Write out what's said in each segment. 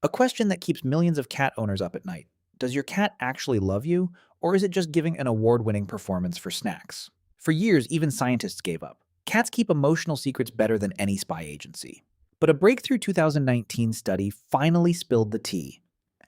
A question that keeps millions of cat owners up at night. Does your cat actually love you, or is it just giving an award-winning performance for snacks? For years, even scientists gave up. Cats keep emotional secrets better than any spy agency. But a breakthrough 2019 study finally spilled the tea.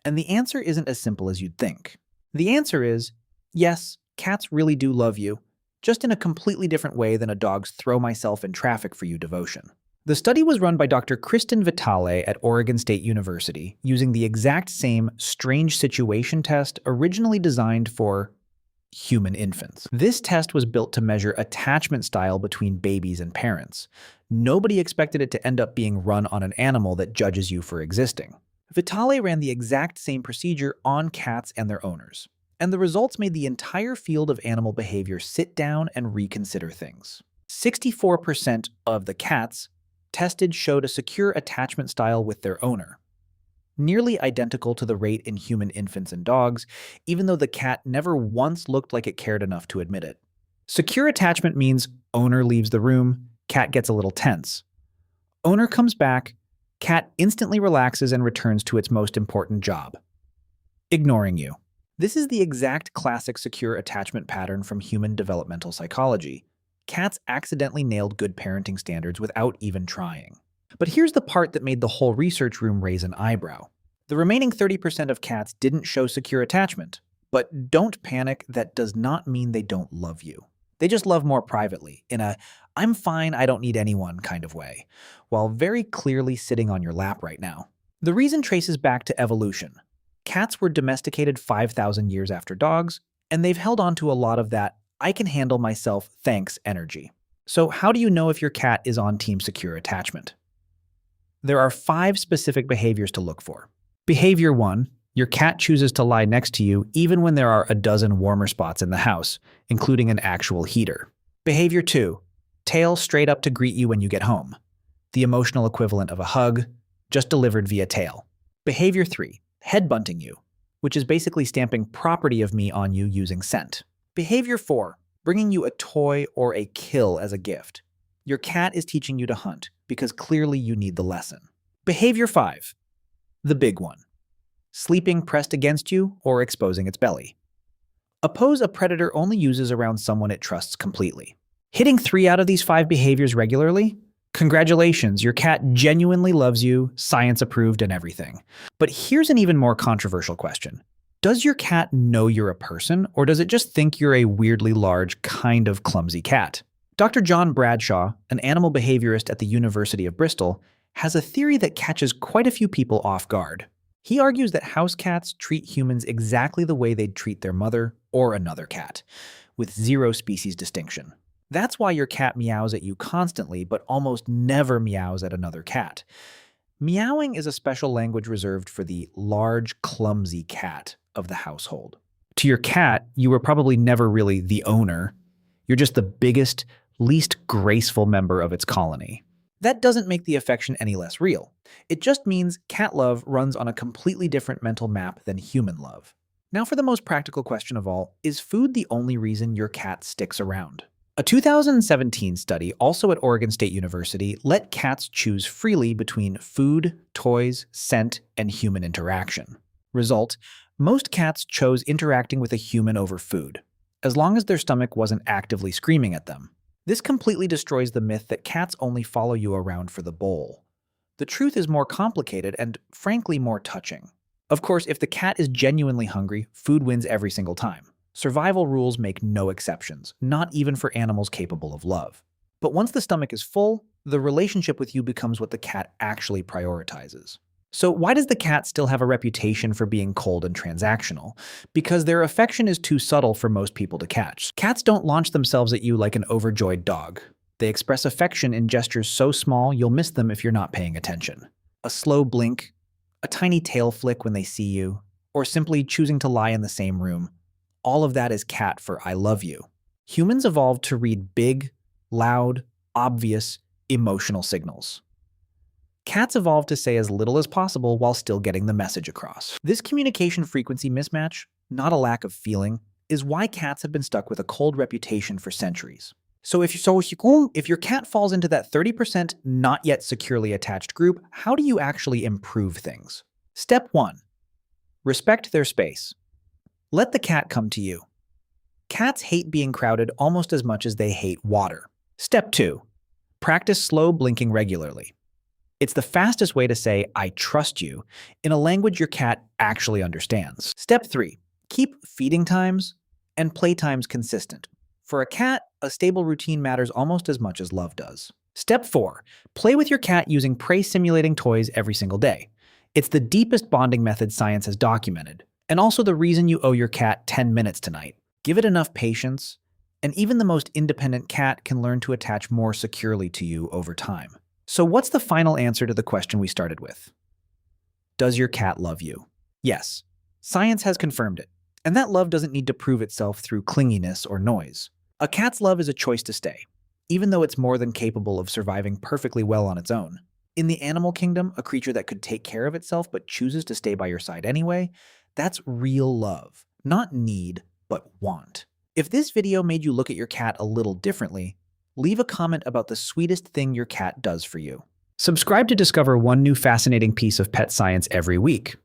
And the answer isn't as simple as you'd think. The answer is, yes, cats really do love you, just in a completely different way than a dog's throw myself in traffic for you devotion. The study was run by Dr. Kristyn Vitale at Oregon State University using the exact same strange situation test originally designed for human infants. This test was built to measure attachment style between babies and parents. Nobody expected it to end up being run on an animal that judges you for existing. Vitale ran the exact same procedure on cats and their owners, and the results made the entire field of animal behavior sit down and reconsider things. 64% of the cats tested showed a secure attachment style with their owner, nearly identical to the rate in human infants and dogs, even though the cat never once looked like it cared enough to admit it. Secure attachment means owner leaves the room, cat gets a little tense. Owner comes back, cat instantly relaxes and returns to its most important job, ignoring you. This is the exact classic secure attachment pattern from human developmental psychology. Cats accidentally nailed good parenting standards without even trying. But here's the part that made the whole research room raise an eyebrow. The remaining 30% of cats didn't show secure attachment. But don't panic, that does not mean they don't love you. They just love more privately, in a "I'm fine, I don't need anyone" kind of way, while very clearly sitting on your lap right now. The reason traces back to evolution. Cats were domesticated 5,000 years after dogs, and they've held on to a lot of that "I can handle myself, thanks" energy. So how do you know if your cat is on team secure attachment? There are 5 specific behaviors to look for. Behavior 1, your cat chooses to lie next to you even when there are a dozen warmer spots in the house, including an actual heater. Behavior 2, tail straight up to greet you when you get home. The emotional equivalent of a hug, just delivered via tail. Behavior 3, head bunting you, which is basically stamping "property of me" on you using scent. Behavior 4, bringing you a toy or a kill as a gift. Your cat is teaching you to hunt because clearly you need the lesson. Behavior 5, the big one, sleeping pressed against you or exposing its belly. A pose a predator only uses around someone it trusts completely. Hitting 3 out of these 5 behaviors regularly? Congratulations, your cat genuinely loves you, science approved and everything. But here's an even more controversial question. Does your cat know you're a person, or does it just think you're a weirdly large, kind of clumsy cat? Dr. John Bradshaw, an animal behaviorist at the University of Bristol, has a theory that catches quite a few people off guard. He argues that house cats treat humans exactly the way they'd treat their mother or another cat, with 0 species distinction. That's why your cat meows at you constantly, but almost never meows at another cat. Meowing is a special language reserved for the large, clumsy cat of the household. To your cat, you were probably never really the owner. You're just the biggest, least graceful member of its colony. That doesn't make the affection any less real. It just means cat love runs on a completely different mental map than human love. Now for the most practical question of all, is food the only reason your cat sticks around? A 2017 study, also at Oregon State University, let cats choose freely between food, toys, scent, and human interaction. Result, most cats chose interacting with a human over food, as long as their stomach wasn't actively screaming at them. This completely destroys the myth that cats only follow you around for the bowl. The truth is more complicated and, frankly, more touching. Of course, if the cat is genuinely hungry, food wins every single time. Survival rules make no exceptions, not even for animals capable of love. But once the stomach is full, the relationship with you becomes what the cat actually prioritizes. So why does the cat still have a reputation for being cold and transactional? Because their affection is too subtle for most people to catch. Cats don't launch themselves at you like an overjoyed dog. They express affection in gestures so small you'll miss them if you're not paying attention. A slow blink, a tiny tail flick when they see you, or simply choosing to lie in the same room. All of that is cat for "I love you." Humans evolved to read big, loud, obvious, emotional signals. Cats evolved to say as little as possible while still getting the message across. This communication frequency mismatch, not a lack of feeling, is why cats have been stuck with a cold reputation for centuries. So if your cat falls into that 30% not yet securely attached group, how do you actually improve things? Step 1. Respect their space. Let the cat come to you. Cats hate being crowded almost as much as they hate water. Step 2. Practice slow blinking regularly. It's the fastest way to say, "I trust you," in a language your cat actually understands. Step 3. Keep feeding times and play times consistent. For a cat, a stable routine matters almost as much as love does. Step 4. Play with your cat using prey-simulating toys every single day. It's the deepest bonding method science has documented, and also the reason you owe your cat 10 minutes tonight. Give it enough patience, and even the most independent cat can learn to attach more securely to you over time. So what's the final answer to the question we started with? Does your cat love you? Yes. Science has confirmed it, and that love doesn't need to prove itself through clinginess or noise. A cat's love is a choice to stay, even though it's more than capable of surviving perfectly well on its own. In the animal kingdom, a creature that could take care of itself but chooses to stay by your side anyway, that's real love. Not need, but want. If this video made you look at your cat a little differently, leave a comment about the sweetest thing your cat does for you. Subscribe to discover one new fascinating piece of pet science every week.